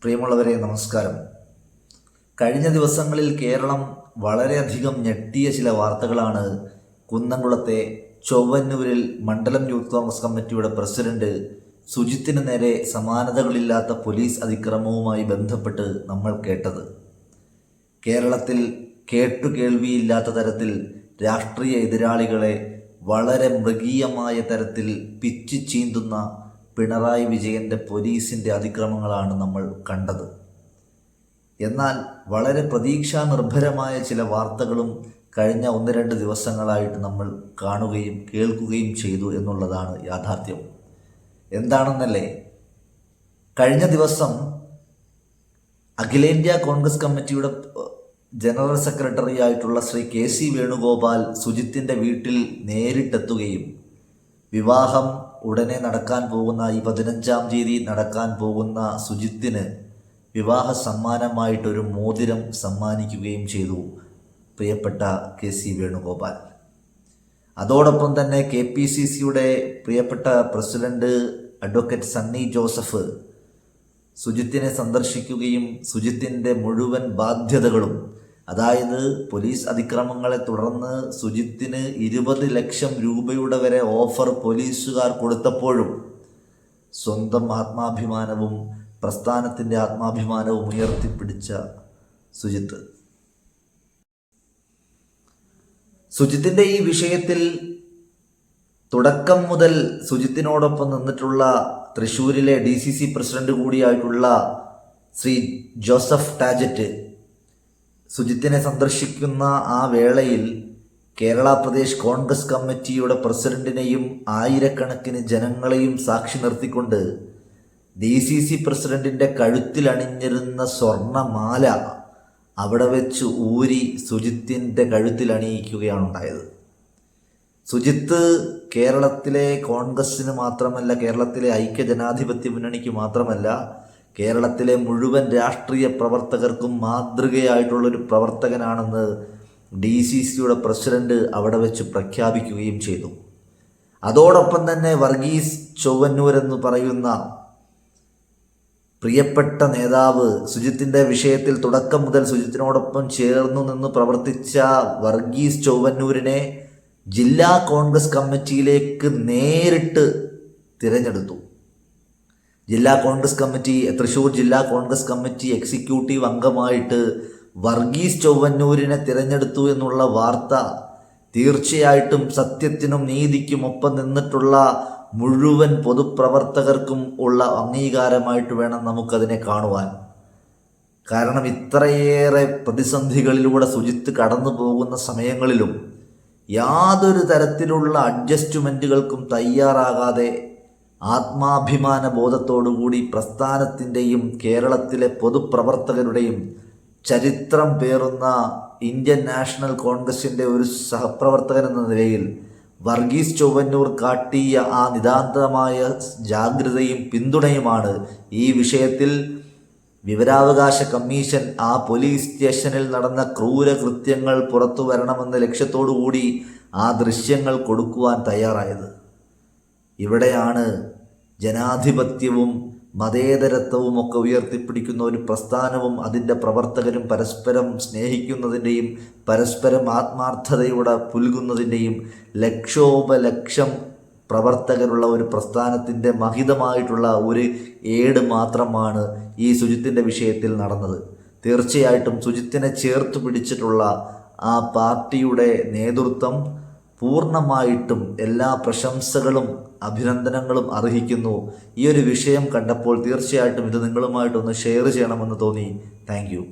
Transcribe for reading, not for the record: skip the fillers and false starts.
പ്രിയമുള്ളവരെ നമസ്കാരം. കഴിഞ്ഞ ദിവസങ്ങളിൽ കേരളം വളരെയധികം ഞെട്ടിയ ചില വാർത്തകളാണ് കുന്നംകുളത്തെ ചൊവ്വന്നൂരിൽ മണ്ഡലം യൂത്ത് കോൺഗ്രസ് കമ്മിറ്റിയുടെ പ്രസിഡന്റ് സുജിത്തിന് നേരെ സമാനതകളില്ലാത്ത പോലീസ് അതിക്രമവുമായി ബന്ധപ്പെട്ട് നമ്മൾ കേട്ടത്. കേരളത്തിൽ കേട്ടുകേൾവിയില്ലാത്ത തരത്തിൽ രാഷ്ട്രീയ എതിരാളികളെ വളരെ മൃഗീയമായ തരത്തിൽ പിച്ചു ചീന്തുന്ന പിണറായി വിജയൻ്റെ പോലീസിൻ്റെ അതിക്രമങ്ങളാണ് നമ്മൾ കണ്ടത്. എന്നാൽ വളരെ പ്രതീക്ഷാനിർഭരമായ ചില വാർത്തകളും കഴിഞ്ഞ 1-2 ദിവസങ്ങളായിട്ട് നമ്മൾ കാണുകയും കേൾക്കുകയും ചെയ്തു എന്നുള്ളതാണ് യാഥാർത്ഥ്യം. എന്താണെന്നല്ലേ, കഴിഞ്ഞ ദിവസം അഖിലേന്ത്യാ കോൺഗ്രസ് കമ്മിറ്റിയുടെ ജനറൽ സെക്രട്ടറി ആയിട്ടുള്ള ശ്രീ KC വേണുഗോപാൽ സുജിത്തിൻ്റെ വീട്ടിൽ നേരിട്ടെത്തുകയും വിവാഹം ഉടനെ നടക്കാൻ പോകുന്ന ഈ 15-ാം തീയതി നടക്കാൻ പോകുന്ന സുജിത്തിന് വിവാഹ സമ്മാനമായിട്ടൊരു മോതിരം സമ്മാനിക്കുകയും ചെയ്തു പ്രിയപ്പെട്ട KC വേണുഗോപാൽ. അതോടൊപ്പം തന്നെ KPCCയുടെ പ്രിയപ്പെട്ട പ്രസിഡന്റ് അഡ്വക്കേറ്റ് സണ്ണി ജോസഫ് സുജിത്തിനെ സന്ദർശിക്കുകയും സുജിത്തിൻ്റെ മുഴുവൻ ബാധ്യതകളും, അതായത് പോലീസ് അതിക്രമങ്ങളെ തുടർന്ന് സുജിത്തിന് 20 ലക്ഷം രൂപയുടെ വരെ ഓഫർ പോലീസുകാർ കൊടുത്തപ്പോഴും സ്വന്തം ആത്മാഭിമാനവും പ്രസ്ഥാനത്തിൻ്റെ ആത്മാഭിമാനവും ഉയർത്തിപ്പിടിച്ച സുജിത്തിൻ്റെ ഈ വിഷയത്തിൽ തുടക്കം മുതൽ സുജിത്തിനോടൊപ്പം നിന്നിട്ടുള്ള തൃശ്ശൂരിലെ DCC പ്രസിഡന്റ് കൂടിയായിട്ടുള്ള ശ്രീ ജോസഫ് ടാജറ്റ് സുജിത്തിനെ സന്ദർശിക്കുന്ന ആ വേളയിൽ കേരള പ്രദേശ് കോൺഗ്രസ് കമ്മിറ്റിയുടെ പ്രസിഡന്റിനെയും ആയിരക്കണക്കിന് ജനങ്ങളെയും സാക്ഷി നിർത്തിക്കൊണ്ട് DCC പ്രസിഡന്റിൻ്റെ കഴുത്തിൽ അണിഞ്ഞിരുന്ന സ്വർണമാല അവിടെ വെച്ച് ഊരി സുജിത്തിൻ്റെ കഴുത്തിൽ അണിയിക്കുകയാണ് ഉണ്ടായത്. സുജിത്ത് കേരളത്തിലെ കോൺഗ്രസ്സിന് മാത്രമല്ല, കേരളത്തിലെ ഐക്യജനാധിപത്യ മുന്നണിക്ക് മാത്രമല്ല, കേരളത്തിലെ മുഴുവൻ രാഷ്ട്രീയ പ്രവർത്തകർക്കും മാതൃകയായിട്ടുള്ളൊരു പ്രവർത്തകനാണെന്ന് DCCയുടെ പ്രസിഡന്റ് അവിടെ വെച്ച് പ്രഖ്യാപിക്കുകയും ചെയ്തു. അതോടൊപ്പം തന്നെ വർഗീസ് ചൊവ്വന്നൂർ എന്ന് പറയുന്ന പ്രിയപ്പെട്ട നേതാവ്, സുജിത്തിൻ്റെ വിഷയത്തിൽ തുടക്കം മുതൽ സുജിത്തിനോടൊപ്പം ചേർന്നു നിന്ന് പ്രവർത്തിച്ച വർഗീസ് ചൊവ്വന്നൂരിനെ ജില്ലാ കോൺഗ്രസ് കമ്മിറ്റിയിലേക്ക് നേരിട്ട് തിരഞ്ഞെടുത്തു. ജില്ലാ കോൺഗ്രസ് കമ്മിറ്റി, തൃശ്ശൂർ ജില്ലാ കോൺഗ്രസ് കമ്മിറ്റി എക്സിക്യൂട്ടീവ് അംഗമായിട്ട് വർഗീസ് ചൊവ്വന്നൂരിനെ തിരഞ്ഞെടുത്തു എന്നുള്ള വാർത്ത തീർച്ചയായിട്ടും സത്യത്തിനും നീതിക്കും ഒപ്പം നിന്നിട്ടുള്ള മുഴുവൻ പൊതുപ്രവർത്തകർക്കും ഉള്ള അംഗീകാരമായിട്ട് വേണം നമുക്കതിനെ കാണുവാൻ. കാരണം ഇത്രയേറെ പ്രതിസന്ധികളിലൂടെ സുജിത്ത് കടന്നു പോകുന്ന സമയങ്ങളിലും യാതൊരു തരത്തിലുള്ള അഡ്ജസ്റ്റ്മെൻറ്റുകൾക്കും തയ്യാറാകാതെ ആത്മാഭിമാന ബോധത്തോടുകൂടി പ്രസ്ഥാനത്തിൻ്റെയും കേരളത്തിലെ പൊതുപ്രവർത്തകരുടെയും ചരിത്രം പേറുന്ന ഇന്ത്യൻ നാഷണൽ കോൺഗ്രസിൻ്റെ ഒരു സഹപ്രവർത്തകൻ എന്ന നിലയിൽ വർഗീസ് ചൊവ്വന്നൂർ കാട്ടിയ ആ നിതാന്തമായ ജാഗ്രതയും പിന്തുണയുമാണ് ഈ വിഷയത്തിൽ വിവരാവകാശ കമ്മീഷൻ ആ പോലീസ് സ്റ്റേഷനിൽ നടന്ന ക്രൂരകൃത്യങ്ങൾ പുറത്തു വരണമെന്ന ലക്ഷ്യത്തോടു കൂടി ആ ദൃശ്യങ്ങൾ കൊടുക്കുവാൻ തയ്യാറായത്. ഇവിടെയാണ് ജനാധിപത്യവും മതേതരത്വവും ഒക്കെ ഉയർത്തിപ്പിടിക്കുന്ന ഒരു പ്രസ്ഥാനവും അതിൻ്റെ പ്രവർത്തകരും പരസ്പരം സ്നേഹിക്കുന്നതിൻ്റെയും പരസ്പരം ആത്മാർത്ഥതയോടെ പുൽകുന്നതിൻ്റെയും ലക്ഷോപലക്ഷം പ്രവർത്തകരുള്ള ഒരു പ്രസ്ഥാനത്തിൻ്റെ മഹിതമായിട്ടുള്ള ഒരു ഏട് മാത്രമാണ് ഈ സുജിത്തിൻ്റെ വിഷയത്തിൽ നടന്നത്. തീർച്ചയായിട്ടും സുജിത്തിനെ ചേർത്ത് പിടിച്ചിട്ടുള്ള ആ പാർട്ടിയുടെ നേതൃത്വം പൂർണ്ണമായിട്ടും എല്ലാ പ്രശംസകളും അഭിനന്ദനങ്ങളും അർഹിക്കുന്നു. ഈ ഒരു വിഷയം കണ്ടപ്പോൾ തീർച്ചയായിട്ടും ഇത് നിങ്ങളുമായിട്ടൊന്ന് ഷെയർ ചെയ്യണമെന്ന് തോന്നി. Thank you.